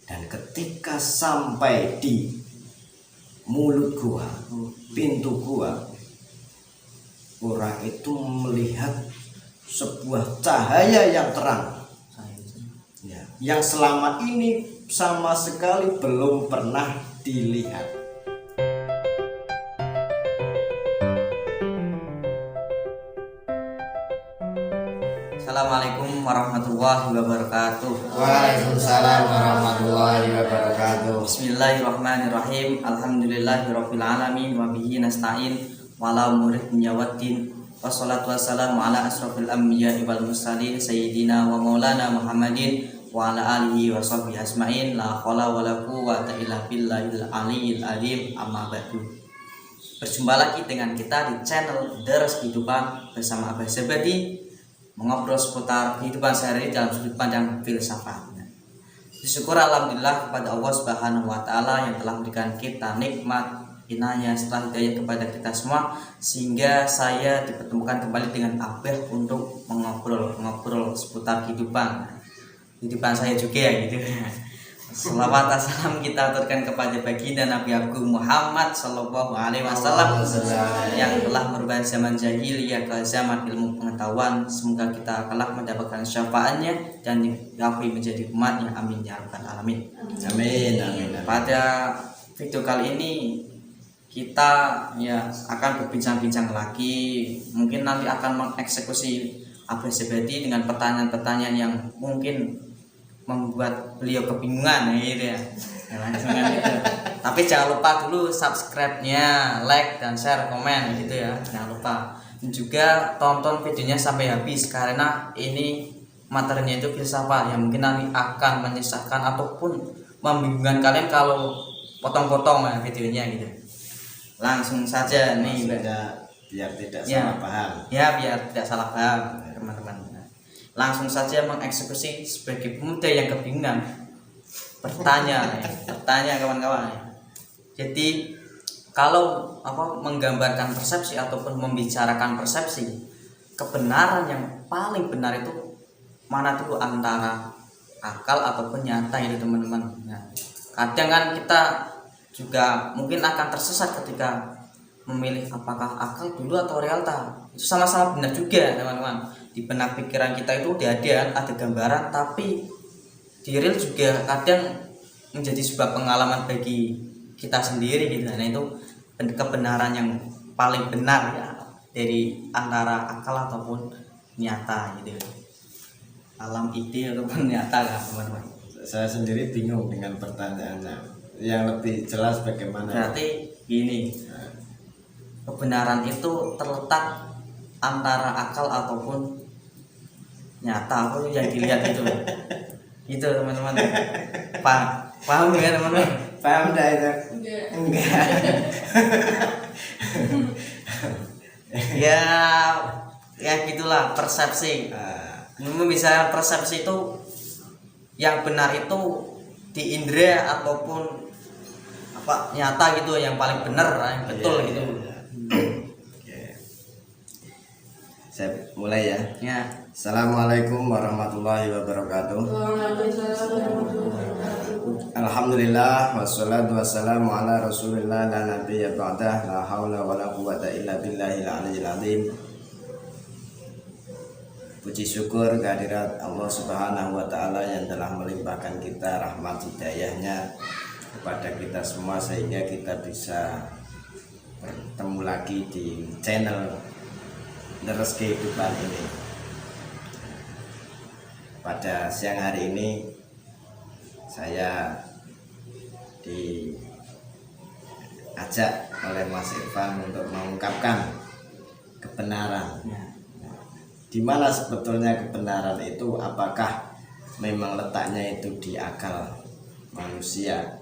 Dan ketika sampai di mulut gua, pintu gua, orang itu melihat sebuah cahaya yang terang, ya, yang selama ini sama sekali belum pernah dilihat. Assalamualaikum warahmatullahi wabarakatuh. Waalaikumsalam warahmatullahi wabarakatuh. Bismillahirrahmanirrahim. Alhamdulillahirabbil alamin wa bihi nasta'in wala umuri dunya waddin. Wassalatu wassalamu ala asrofil anbiya'i wal mursalin sayyidina wa maulana Muhammadin wa ala alihi wa sahbihi asma'in. La haula wala quwwata illa billahil aliyyil azim. Amma ba'du. Berjumpa lagi dengan kita di channel Deres Kehidupan bersama Abah Sebadi, mengobrol seputar kehidupan sehari-hari dalam sudut pandang filsafat. Bersyukur alhamdulillah kepada Allah Subhanahu wa taala yang telah memberikan kita nikmat inayah setelah hidayah kepada kita semua, sehingga saya dipertemukan kembali dengan Abah untuk mengobrol seputar kehidupan saya juga ya gitu. Salawat salam kita aturkan kepada baginda Nabi Agung Muhammad Sallallahu Alaihi Wasallam yang telah merubah zaman jahiliyah ke zaman ilmu pengetahuan. Semoga kita kelak mendapatkan syafaatnya dan diakui menjadi umatnya. Amin ya rabbal alamin. Amin, amin. Pada video kali ini kita ya akan berbincang-bincang lagi. Mungkin nanti akan mengeksekusi Abah Sebadi dengan pertanyaan-pertanyaan yang mungkin membuat beliau kebingungan gitu ya. Langsung kan gitu. Tapi jangan lupa dulu subscribe-nya, like dan share, komen gitu ya. Jangan lupa. Dan juga tonton videonya sampai habis karena ini materinya itu filsafat yang mungkin nanti akan menyesatkan ataupun membingungkan kalian kalau potong-potong ya videonya gitu. Langsung saja nih biar tidak salah paham. Ya, biar tidak salah paham teman-teman. Langsung saja mengeksekusi sebagai pemuda yang kebingungan. Bertanya kawan-kawan. Jadi kalau menggambarkan persepsi ataupun membicarakan persepsi, kebenaran yang paling benar itu mana dulu, antara akal ataupun nyata itu teman-teman. Nah, kadang kan kita juga mungkin akan tersesat ketika memilih apakah akal dulu atau realita. Itu sama-sama benar juga teman-teman. Di benak pikiran kita itu udah ada gambaran, tapi di real juga kadang menjadi sebuah pengalaman bagi kita sendiri gitu. Nah itu kebenaran yang paling benar ya dari antara akal ataupun nyata gitu. Alam ide ataupun nyata lah teman-teman. Saya sendiri bingung dengan pertanyaannya. Yang lebih jelas bagaimana? Berarti gini, kebenaran itu terletak antara akal ataupun nyata, apa yang dilihat itu gitu teman-teman. Paham ya teman-teman? Paham dah itu? Enggak. ya gitulah persepsi. Bisa persepsi itu yang benar itu di indera ataupun nyata gitu, yang paling benar, yang betul gitu. Saya mulai ya. Ya. Assalamualaikum warahmatullahi wabarakatuh. Alhamdulillah wassalatu wassalamu ala rasulillah la nabiyya ba'dah, la haula wala quwwata illa billahil aliyyil azim. Puji syukur kehadirat Allah Subhanahu wa taala yang telah melimpahkan kita rahmat hidayahnya kepada kita semua sehingga kita bisa bertemu lagi di channel Deres Kehidupan ini. Pada siang hari ini saya diajak oleh Mas Irfan untuk mengungkapkan kebenaran. Di mana sebetulnya kebenaran itu? Apakah memang letaknya itu di akal manusia?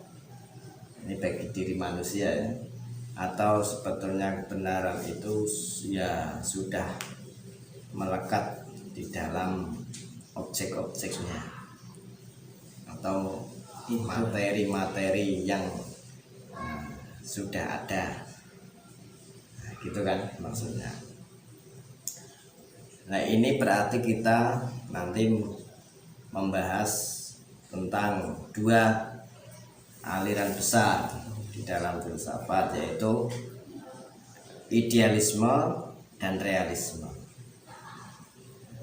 Ini bagi diri manusia ya. Atau sebetulnya kebenaran itu ya sudah melekat di dalam objek-objeknya atau materi-materi yang sudah ada, nah, gitu kan maksudnya. Nah ini berarti kita nanti membahas tentang dua aliran besar di dalam filsafat, yaitu idealisme dan realisme.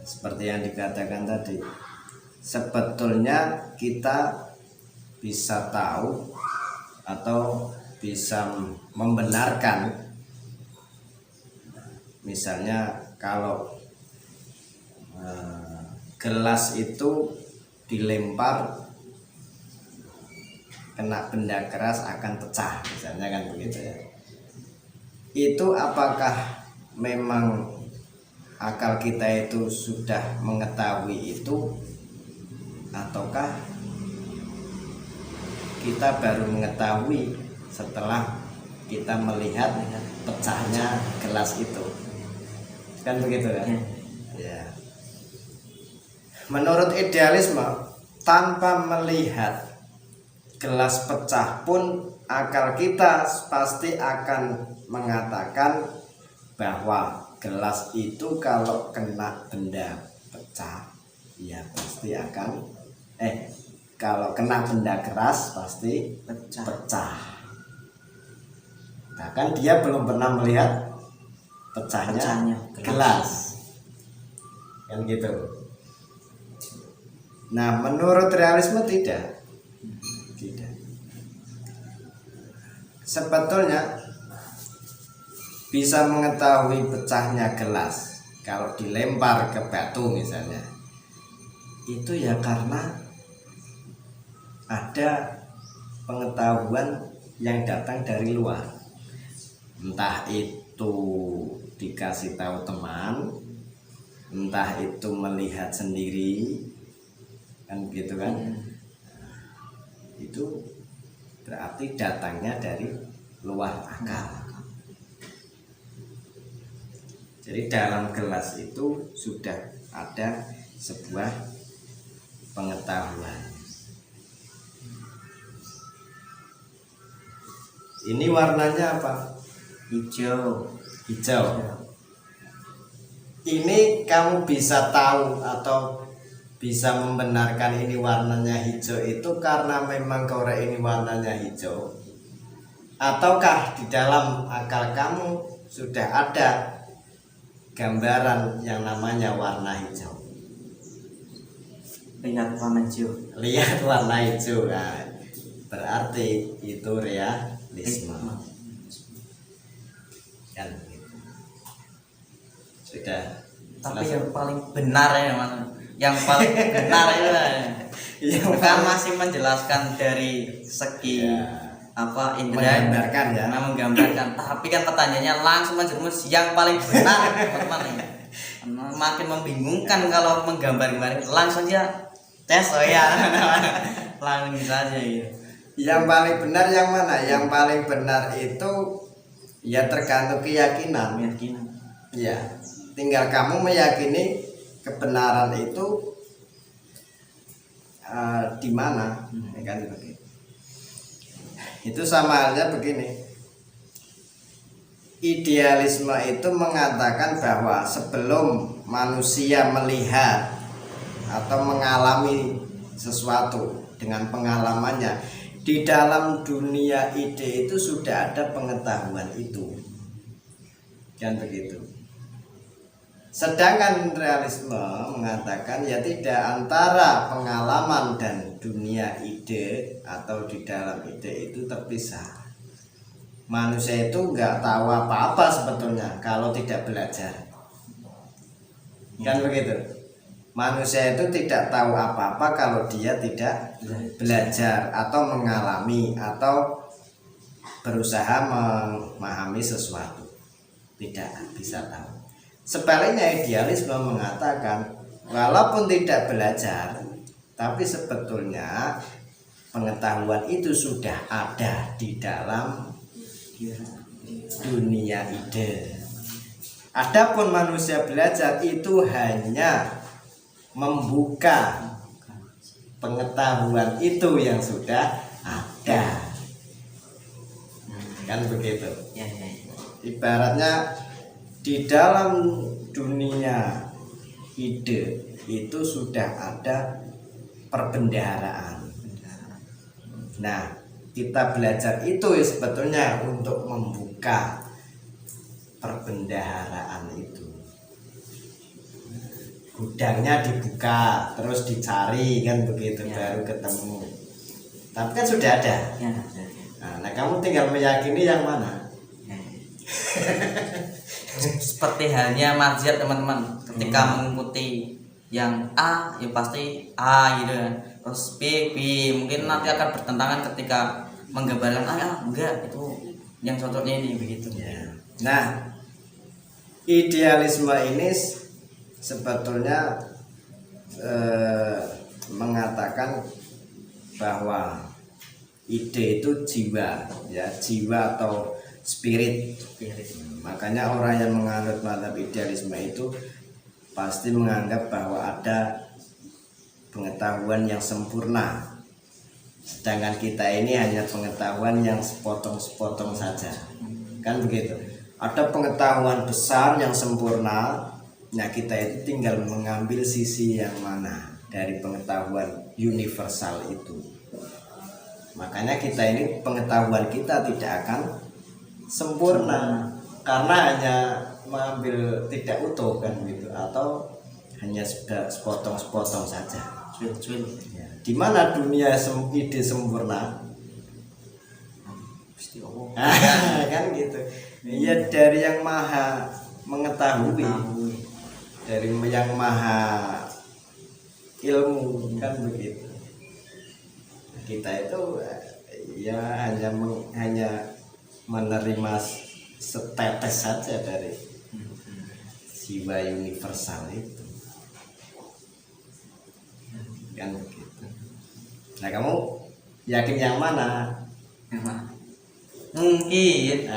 Seperti yang dikatakan tadi, sebetulnya kita bisa tahu atau bisa membenarkan, misalnya kalau gelas itu dilempar kena benda keras akan pecah, misalnya kan begitu ya. Itu apakah memang akal kita itu sudah mengetahui itu, ataukah kita baru mengetahui setelah kita melihat pecahnya gelas itu, kan begitu kan? Ya. Menurut idealisme, tanpa melihat gelas pecah pun akal kita pasti akan mengatakan bahwa gelas itu kalau kena benda pecah ya pasti akan kalau kena benda keras pasti pecah. Bahkan dia belum pernah melihat pecahnya gelas, kan gitu. Nah, menurut realisme tidak. Sebetulnya bisa mengetahui pecahnya gelas kalau dilempar ke batu misalnya, itu ya karena ada pengetahuan yang datang dari luar, entah itu dikasih tahu teman, entah itu melihat sendiri, kan gitu kan. Itu berarti datangnya dari luar akal. Jadi dalam gelas itu sudah ada sebuah pengetahuan. Ini warnanya apa? Hijau. Ini kamu bisa tahu atau bisa membenarkan ini warnanya hijau itu karena memang korek ini warnanya hijau, ataukah di dalam akal kamu sudah ada gambaran yang namanya warna hijau? Lihat warna hijau. Lihat warna hijau, nah, berarti itu realisme. Kan sudah. Tapi yang paling benar ya Mas, yang paling benar itu bukan masih menjelaskan dari segi apa indera, menggambarkan ya. Menggambarkan. Tapi kan pertanyaannya langsung menjerumus yang paling benar teman-teman ya. Makin membingungkan kalau menggambar-gambar. Langsung aja tes ya. Langsung saja ya. Yang paling benar yang mana? Yang paling benar itu ya tergantung keyakinan. Ya, tinggal kamu meyakini kebenaran itu di mana, kan begitu. Itu sama halnya begini. Idealisme itu mengatakan bahwa sebelum manusia melihat atau mengalami sesuatu dengan pengalamannya, di dalam dunia ide itu sudah ada pengetahuan itu, kan begitu. Sedangkan realisme mengatakan ya tidak, antara pengalaman dan dunia ide atau di dalam ide itu terpisah. Manusia itu nggak tahu apa-apa sebetulnya kalau tidak belajar, kan begitu. Manusia itu tidak tahu apa-apa kalau dia tidak belajar atau mengalami atau berusaha memahami sesuatu, tidak bisa tahu. Sebaliknya idealisme mengatakan walaupun tidak belajar, tapi sebetulnya pengetahuan itu sudah ada di dalam dunia ide. Adapun manusia belajar itu hanya membuka pengetahuan itu yang sudah ada, kan begitu. Ibaratnya di dalam dunia ide itu sudah ada perbendaharaan. Nah, kita belajar itu ya sebetulnya untuk membuka perbendaharaan itu. Gudangnya dibuka, terus dicari kan begitu, baru ketemu. Tapi kan sudah ada. Nah, kamu tinggal meyakini yang mana. Seperti halnya marziat teman-teman, ketika mengikuti yang A ya pasti A gitu kan, terus B mungkin nanti akan bertentangan ketika menggambarkan A enggak, itu yang cocoknya ini begitu ya. Nah, idealisme ini sebetulnya mengatakan bahwa ide itu jiwa, ya, jiwa atau spirit. Makanya orang yang menganut mazhab idealisme itu pasti menganggap bahwa ada pengetahuan yang sempurna, sedangkan kita ini hanya pengetahuan yang sepotong-sepotong saja, kan begitu. Ada pengetahuan besar yang sempurna, nah kita itu tinggal mengambil sisi yang mana dari pengetahuan universal itu. Makanya kita ini pengetahuan kita tidak akan sempurna karena hanya mengambil tidak utuh kan gitu, atau hanya sudah sepotong-sepotong saja. Ya. Di mana dunia ide sempurna? Kan gitu. Ya dari yang maha mengetahui, dari yang maha ilmu, kan begitu. Kita itu ya hanya menerima setetes saja dari jiwa universal itu, kan begitu. Nah, kamu yakin yang mana? Mungkin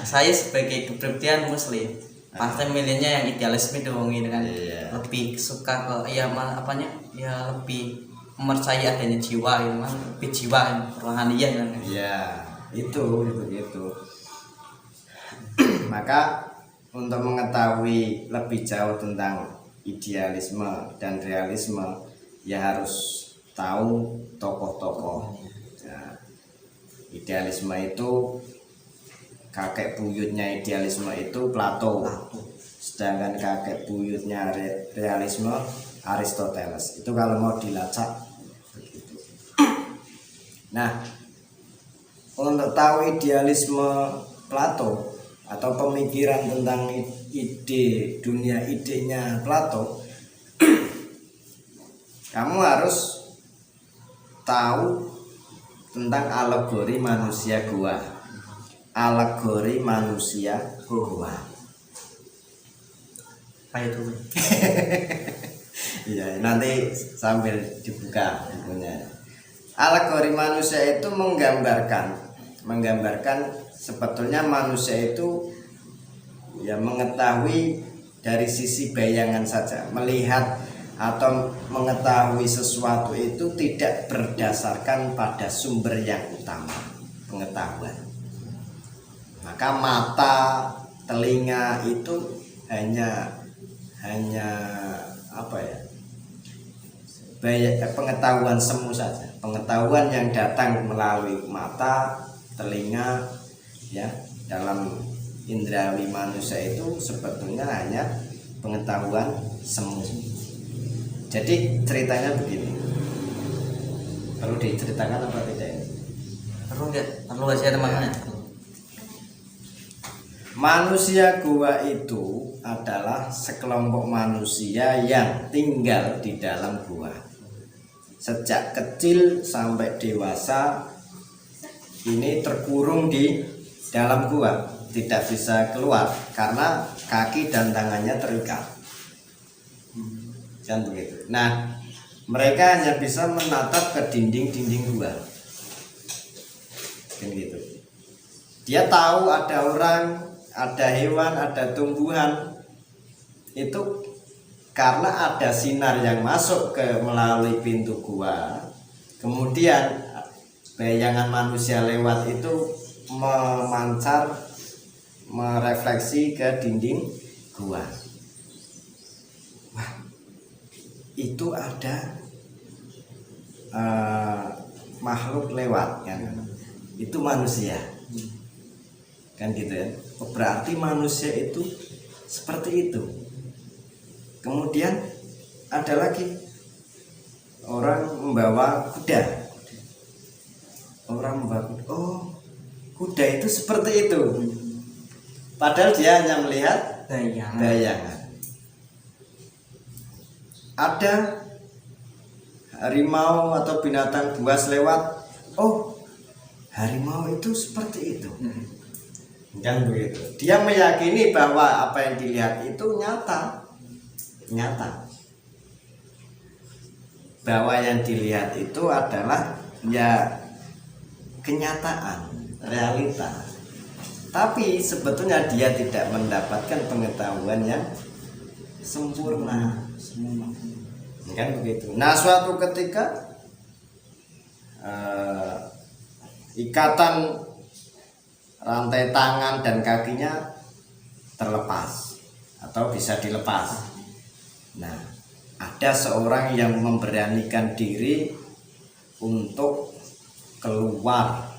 saya sebagai kepribadian muslim pasti milihnya yang idealisme dong ini kan. Iya. Lebih suka ke ya apanya ya, lebih mempercayai adanya jiwa itu kan, lebih jiwa rohaniah kan. Iya, itu begitu. Maka untuk mengetahui lebih jauh tentang idealisme dan realisme ya harus tahu tokoh-tokoh. Nah, idealisme itu kakek buyutnya idealisme itu Plato, sedangkan kakek buyutnya realisme Aristoteles. Itu kalau mau dilacak begitu. Nah, untuk tahu idealisme Plato atau pemikiran tentang ide, dunia idenya Plato, kamu harus tahu tentang alegori manusia gua. Alegori manusia gua. Kayak itu. Iya, nanti sambil dibuka bukunya. Alegori manusia itu menggambarkan sebetulnya manusia itu ya mengetahui dari sisi bayangan saja, melihat atau mengetahui sesuatu itu tidak berdasarkan pada sumber yang utama pengetahuan. Maka mata, telinga itu hanya apa ya? Pengetahuan semu saja, pengetahuan yang datang melalui mata, telinga, ya, dalam indrawi manusia itu sebetulnya hanya pengetahuan semu. Jadi ceritanya begini, perlu diceritakan apa tidak ini? Perlu saya teman-teman. Manusia gua itu adalah sekelompok manusia yang tinggal di dalam gua. Sejak kecil sampai dewasa ini terkurung di dalam gua, tidak bisa keluar karena kaki dan tangannya terikat. Kan begitu. Nah, mereka hanya bisa menatap ke dinding-dinding gua. Kan gitu. Dia tahu ada orang, ada hewan, ada tumbuhan. Itu karena ada sinar yang masuk melalui pintu gua. Kemudian bayangan manusia lewat itu memancar, merefleksi ke dinding gua. Wah, itu ada makhluk lewat kan. itu manusia. Kan gitu ya. Berarti manusia itu seperti itu. Kemudian ada lagi orang membawa kuda. Orang membawa kuda. Oh, kuda itu seperti itu. Padahal dia hanya melihat bayangan. Ada harimau atau binatang buas lewat. Oh, harimau itu seperti itu. Kan begitu. Dia meyakini bahwa apa yang dilihat itu nyata. Bahwa yang dilihat itu adalah ya kenyataan, realita. Tapi sebetulnya dia tidak mendapatkan pengetahuan yang sempurna. Kan begitu. Nah, suatu ketika ikatan rantai tangan dan kakinya terlepas atau bisa dilepas. Nah, ada seorang yang memberanikan diri untuk keluar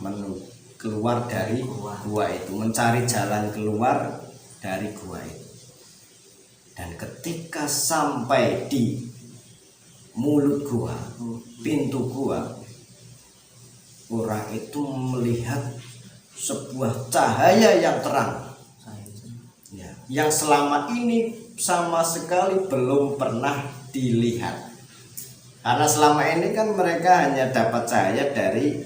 dari gua itu, mencari jalan keluar dari gua itu. Dan ketika sampai di mulut gua, pintu gua, orang itu melihat sebuah cahaya yang terang, ya, yang selama ini sama sekali belum pernah dilihat. Karena selama ini kan mereka hanya dapat cahaya dari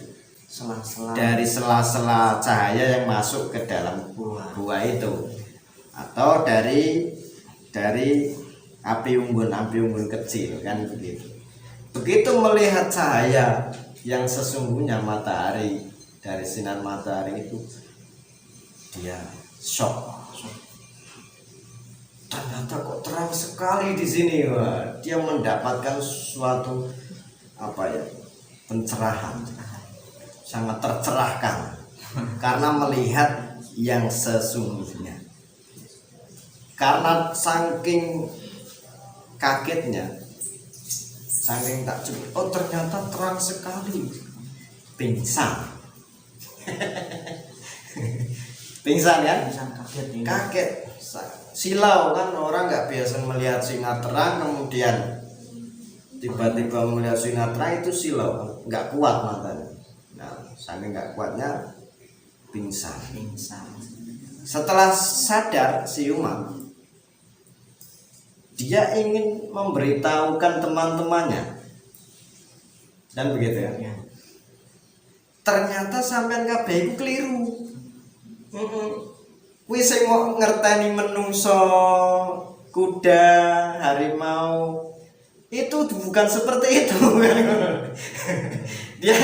sela-sela cahaya yang masuk ke dalam gua itu, atau dari api unggun kecil, kan begitu. Begitu melihat cahaya yang sesungguhnya matahari, dari sinar matahari itu, dia shock. Ternyata kok terang sekali di sini. Wah, dia mendapatkan suatu pencerahan, sangat tercerahkan karena melihat yang sesungguhnya. Karena saking kagetnya, saking takjub, oh ternyata terang sekali, pingsan. Pingsan kan? Kaget, silau kan, orang nggak biasa melihat sinar terang, kemudian tiba-tiba melihat sinar terang itu silau, nggak kuat matanya. Nah, saking nggak kuatnya pingsan. Setelah sadar si Umar, dia ingin memberitahukan teman-temannya, dan begitu ya. Ternyata sampean kabeh iku keliru. Kuwi sing kok ngerteni menungso, kuda, harimau itu bukan seperti itu. Dia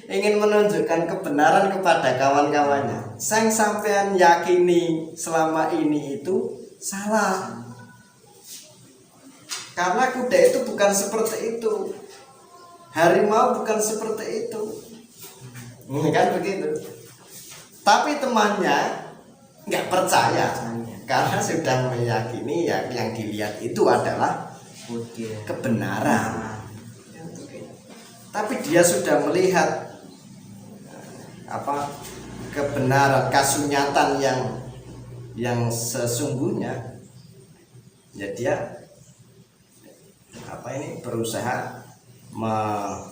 ingin menunjukkan kebenaran kepada kawan-kawannya. Sang sampean yakini selama ini itu salah. Karena kuda itu bukan seperti itu, harimau bukan seperti itu, kan begitu. Tapi temannya nggak percaya karena sudah meyakini yang dilihat itu adalah kebenaran. Tapi dia sudah melihat kebenaran, kasunyatan yang sesungguhnya. Ya dia berusaha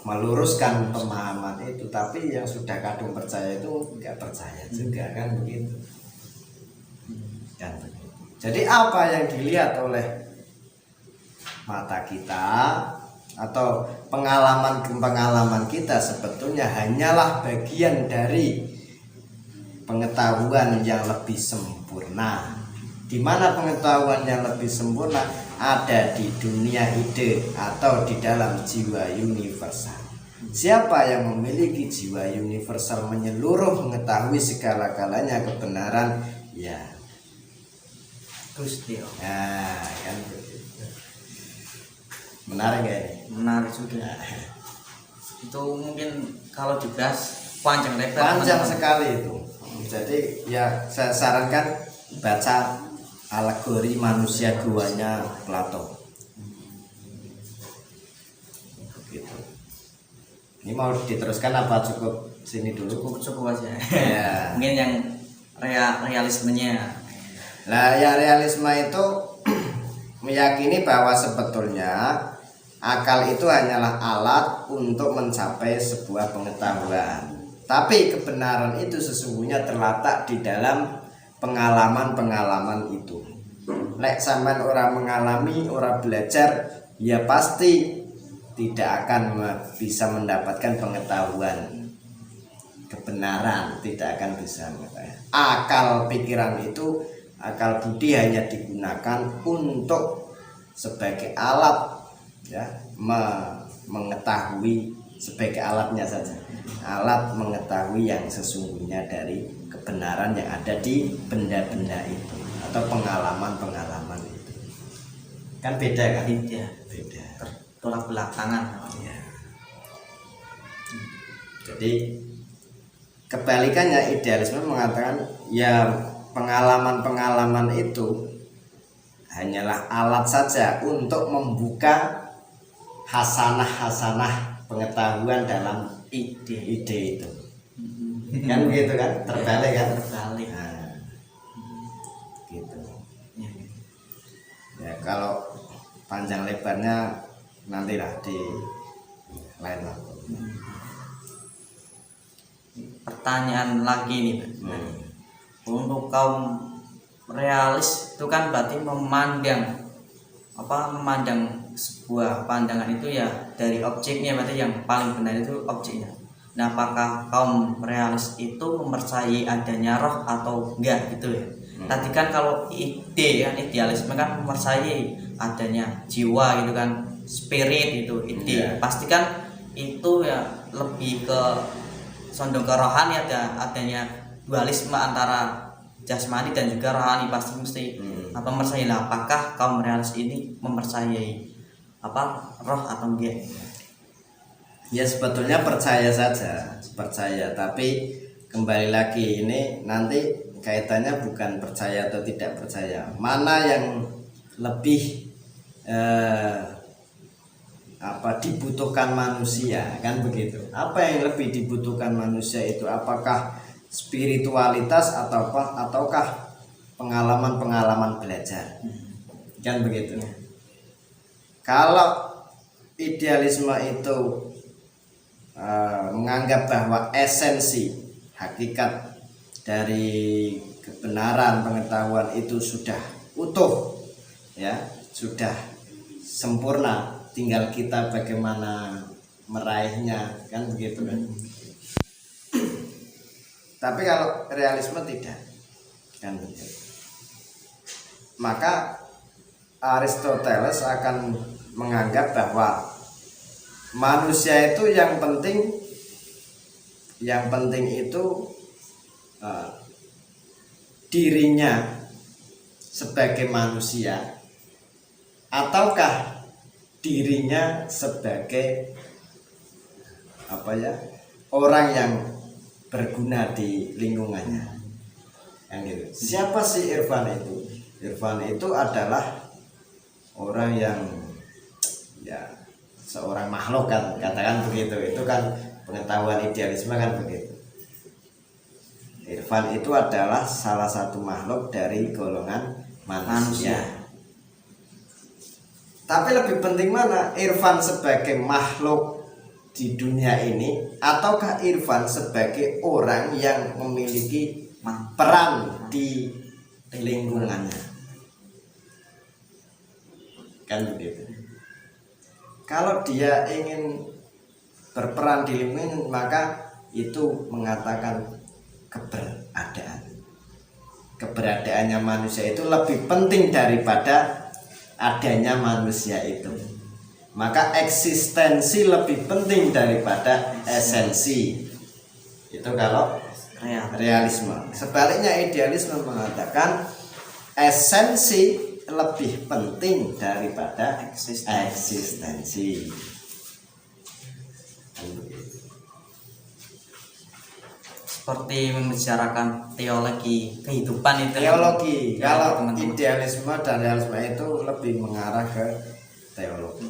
meluruskan pemahaman itu, tapi yang sudah kadung percaya itu nggak percaya juga, kan begitu. Jadi apa yang dilihat oleh mata kita atau pengalaman kita sebetulnya hanyalah bagian dari pengetahuan yang lebih sempurna. Di mana pengetahuan yang lebih sempurna ada di dunia ide atau di dalam jiwa universal. Siapa yang memiliki jiwa universal menyeluruh, mengetahui segala-galanya kebenaran, ya Gusti. Nah, kan begitu. Menarik ya ini? Menarik sudah. Itu mungkin kalau dibahas panjang lebar. Panjang sekali itu. Jadi ya saya sarankan baca alegori manusia guanya Plato. Gitu. Ini mau diteruskan apa cukup sini dulu. Cukup aja. Ya. Mungkin yang realismenya. Nah, yang realisme itu meyakini bahwa sebetulnya akal itu hanyalah alat untuk mencapai sebuah pengetahuan. Tapi kebenaran itu sesungguhnya terletak di dalam pengalaman-pengalaman itu. Lek sampean orang mengalami, orang belajar, ya pasti tidak akan bisa mendapatkan pengetahuan kebenaran, tidak akan bisa mengetahui. Akal pikiran itu, akal budi hanya digunakan untuk sebagai alat, ya, mengetahui, sebagai alatnya saja, alat mengetahui yang sesungguhnya dari kebenaran yang ada di benda-benda itu atau pengalaman-pengalaman itu. Kan beda kan? Beda. Tolak belakangan. Ya. Jadi kebalikannya, idealisme mengatakan ya pengalaman-pengalaman itu hanyalah alat saja untuk membuka hasanah-hasanah pengetahuan dalam ide itu. Kan begitu kan? Terbalik kan? Terbalik. Nah, gitu. Ya. Ya, kalau panjang lebarnya nantilah di lain waktu. Pertanyaan lagi nih, Pak. Untuk kaum realis itu kan berarti memandang sebuah pandangan itu ya dari objeknya, berarti yang paling benar itu objeknya. Nah, apakah kaum realis itu mempercayai adanya roh atau enggak gitu ya? Tadi kan kalau idealisme kan mempercayai adanya jiwa gitu kan, spirit itu ide. Pasti kan itu ya lebih ke condong ke rohani, adanya dualisme antara jasmani dan juga rohani, pasti mesti mempercayai. Apakah kaum realis ini mempercayai roh atau enggak? Ya sebetulnya percaya saja, percaya, tapi kembali lagi ini nanti kaitannya bukan percaya atau tidak percaya, mana yang lebih dibutuhkan manusia, kan begitu. Apa yang lebih dibutuhkan manusia itu, apakah spiritualitas ataukah pengalaman-pengalaman belajar, kan begitu. Kalau idealisme itu menganggap bahwa esensi hakikat dari kebenaran pengetahuan itu sudah utuh, ya, sudah sempurna, tinggal kita bagaimana meraihnya, kan begitu kan. Tapi kalau realisme tidak, kan begitu. Maka Aristoteles akan menganggap bahwa manusia itu yang penting itu dirinya sebagai manusia, ataukah dirinya sebagai orang yang berguna di lingkungannya, yang gitu. Siapa sih Irfan itu? Irfan itu adalah orang yang seorang makhluk, kan, katakan begitu. Itu kan pengetahuan idealisme kan begitu. Irfan itu adalah salah satu makhluk dari golongan manusia. Tapi lebih penting mana, Irfan sebagai makhluk di dunia ini ataukah Irfan sebagai orang yang memiliki peran di lingkungannya, kan begitu. Kalau dia ingin berperan di lingkungan, maka itu mengatakan keberadaannya manusia itu lebih penting daripada adanya manusia itu. Maka eksistensi lebih penting daripada esensi. Itu kalau realisme. Sebaliknya idealisme mengatakan esensi lebih penting daripada eksistensi. Seperti membicarakan teologi kehidupan itu. Teologi. Ya, kalau teman-teman. Idealisme dan realisme itu lebih mengarah ke teologi.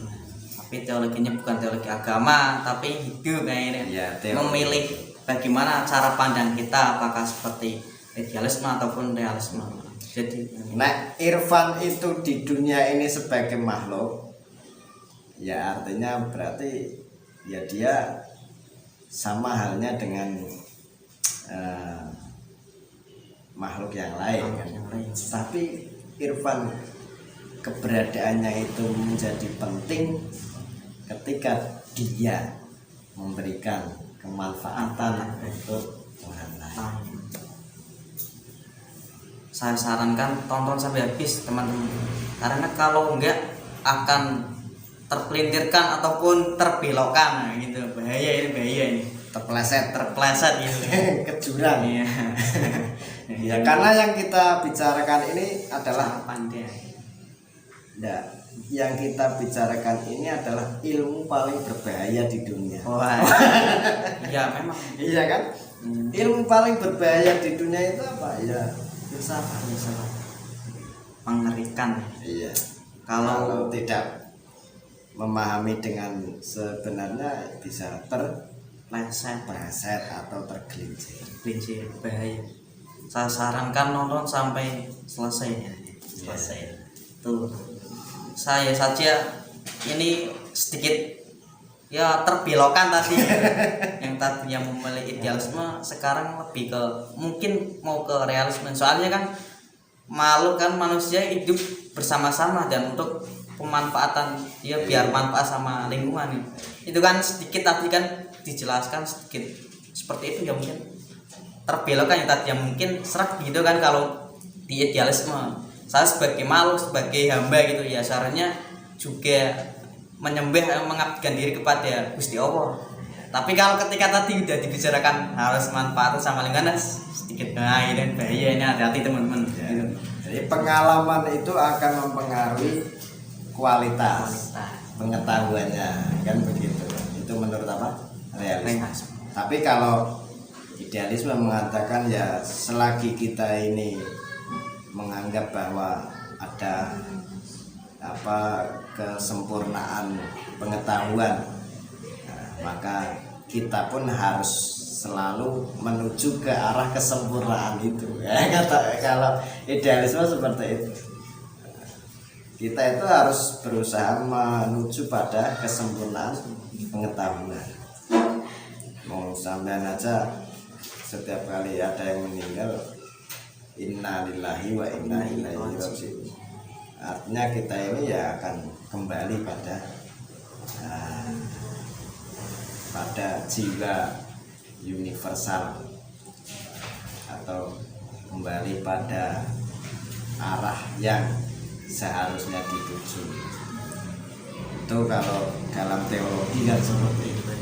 Tapi teologinya bukan teologi agama, tapi hidup kayaknya. Ya, Memilih bagaimana cara pandang kita, apakah seperti idealisme ataupun realisme. Jadi Nah, Irfan itu di dunia ini sebagai makhluk, ya artinya berarti ya dia sama halnya dengan makhluk yang lain kan. yang lain. Tapi Irfan keberadaannya itu menjadi penting ketika dia memberikan kemanfaatan untuk orang lain. Saya sarankan tonton sampai habis teman-teman, karena kalau enggak akan terpelintirkan ataupun terbelokkan gitu. Bahaya ini terpleset gitu Ke jurang. iya. Ya karena yang kita bicarakan ini adalah pandai. ya, yang kita bicarakan ini adalah ilmu paling berbahaya di dunia. Wah. Iya memang. Iya kan? Ilmu paling berbahaya di dunia itu apa? Ya, filsafat. Mengerikan. Iya. Kalau Kalau tidak memahami dengan sebenarnya bisa terpleset atau tergelincir. benci bahaya. Saya sarankan nonton sampai selesai ya. Tuh. Saya saja ini sedikit ya terbelokkan tadi. Yang tadinya memilih idealisme sekarang lebih ke mungkin mau ke realisme. Soalnya kan manusia hidup bersama-sama dan untuk pemanfaatan ya biar manfaat sama lingkungan itu kan sedikit tadi kan dijelaskan sedikit seperti itu ya, mungkin terbelokkan yang tadi yang mungkin serak gitu kan. Kalau di idealisme saya sebagai makhluk, sebagai hamba gitu ya, sarannya juga menyembah, mengabdikan diri kepada Gusti Allah. Tapi kalau ketika tadi udah dibicarakan harus manfaat sama lingkungan sedikit, nah ini bahaya, ini hati-hati teman-teman Ya. gitu. Jadi pengalaman itu akan mempengaruhi kualitas pengetahuannya, kan begitu. Itu menurut apa? Realisme. Tapi kalau idealisme mengatakan ya selagi kita ini menganggap bahwa ada kesempurnaan pengetahuan, nah, maka kita pun harus selalu menuju ke arah kesempurnaan itu. Kalau idealisme seperti itu, kita itu harus berusaha menuju pada kesempurnaan pengetahuan. Mau sampean aja setiap kali ada yang meninggal, innalillahi wa inna ilaihi raji'un. Artinya kita ini ya akan kembali pada jiwa universal atau kembali pada arah yang seharusnya dituju. Itu kalau dalam teologi kan seperti itu.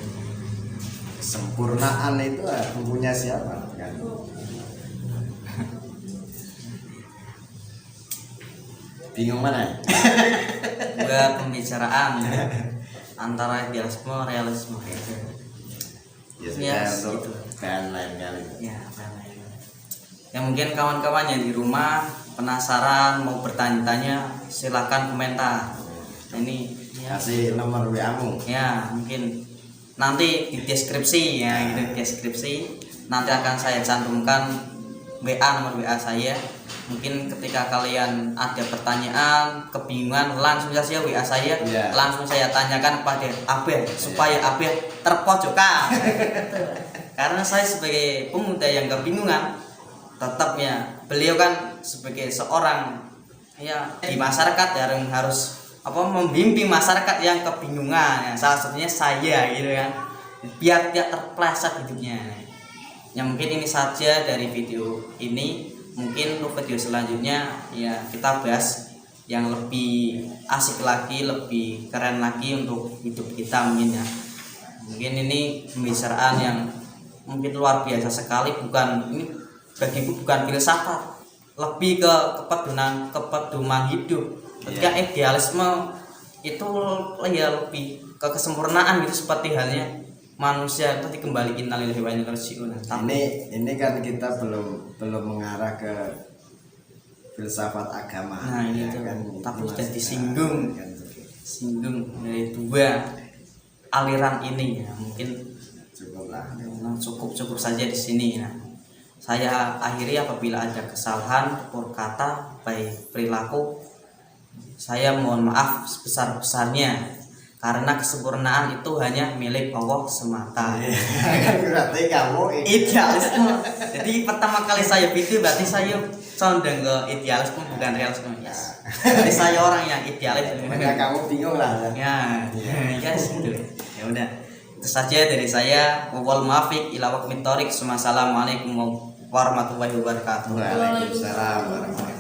Kesempurnaan itu punya siapa kan? Bingung mana? Buat pembicaraan antara idealisme realisme gitu. Ya Ya, sudah untuk gitu. bahan lain kali. Ya, yang mungkin kawan-kawan yang di rumah penasaran mau bertanya-tanya silakan komentar. Ini ya, Kasih nomor WA-mu. ya mungkin nanti di deskripsi ya, gitu, di deskripsi nanti akan saya cantumkan WA, nomor WA saya. Mungkin ketika kalian ada pertanyaan, kebingungan, langsung saja WA saya, Ya. langsung saya tanyakan kepada Abel supaya Abel terpojokkan. Karena saya sebagai pemuda yang kebingungan, tetap ya beliau kan sebagai seorang ya di masyarakat yang harus membimbing masyarakat yang kebingungan ya, salah satunya saya gitu kan, biar tidak terpleset hidupnya. Ya mungkin ini saja dari video ini. Mungkin untuk video selanjutnya ya kita bahas yang lebih asik lagi, lebih keren lagi untuk hidup kita mungkin ya. Mungkin ini pembicaraan yang mungkin luar biasa sekali, ini bagiku bukan filsafat, lebih ke kepedoman hidup. Ketika idealisme itu ya lebih ke kesempurnaan gitu, seperti halnya manusia itu dikembalikan lillahi wa inna ilaihi raji'un. Ini kan kita belum mengarah ke filsafat agama. Nah, ini tuh, kan, tapi itu sudah masih disinggung. kan, Singgung dari dua aliran ini ya, mungkin Cukuplah. Cukup saja di sini. Nah, saya akhiri apabila ada kesalahan tutur kata baik perilaku, saya mohon maaf sebesar-besarnya karena kesempurnaan itu hanya milik Allah semata. Berarti kamu Idealisme. Jadi pertama kali saya video berarti saya condong ke idealisme bukan realisme. Yes. Jadi saya orang yang idealis. Kamu bingung lah. Ya, yes gitu. Ya udah. Itu saja dari saya. Wal muafiq ila waqmit thoriq. Assalamualaikum warahmatullahi wabarakatuh. Waalaikumsalam warahmatullahi wabarakatuh.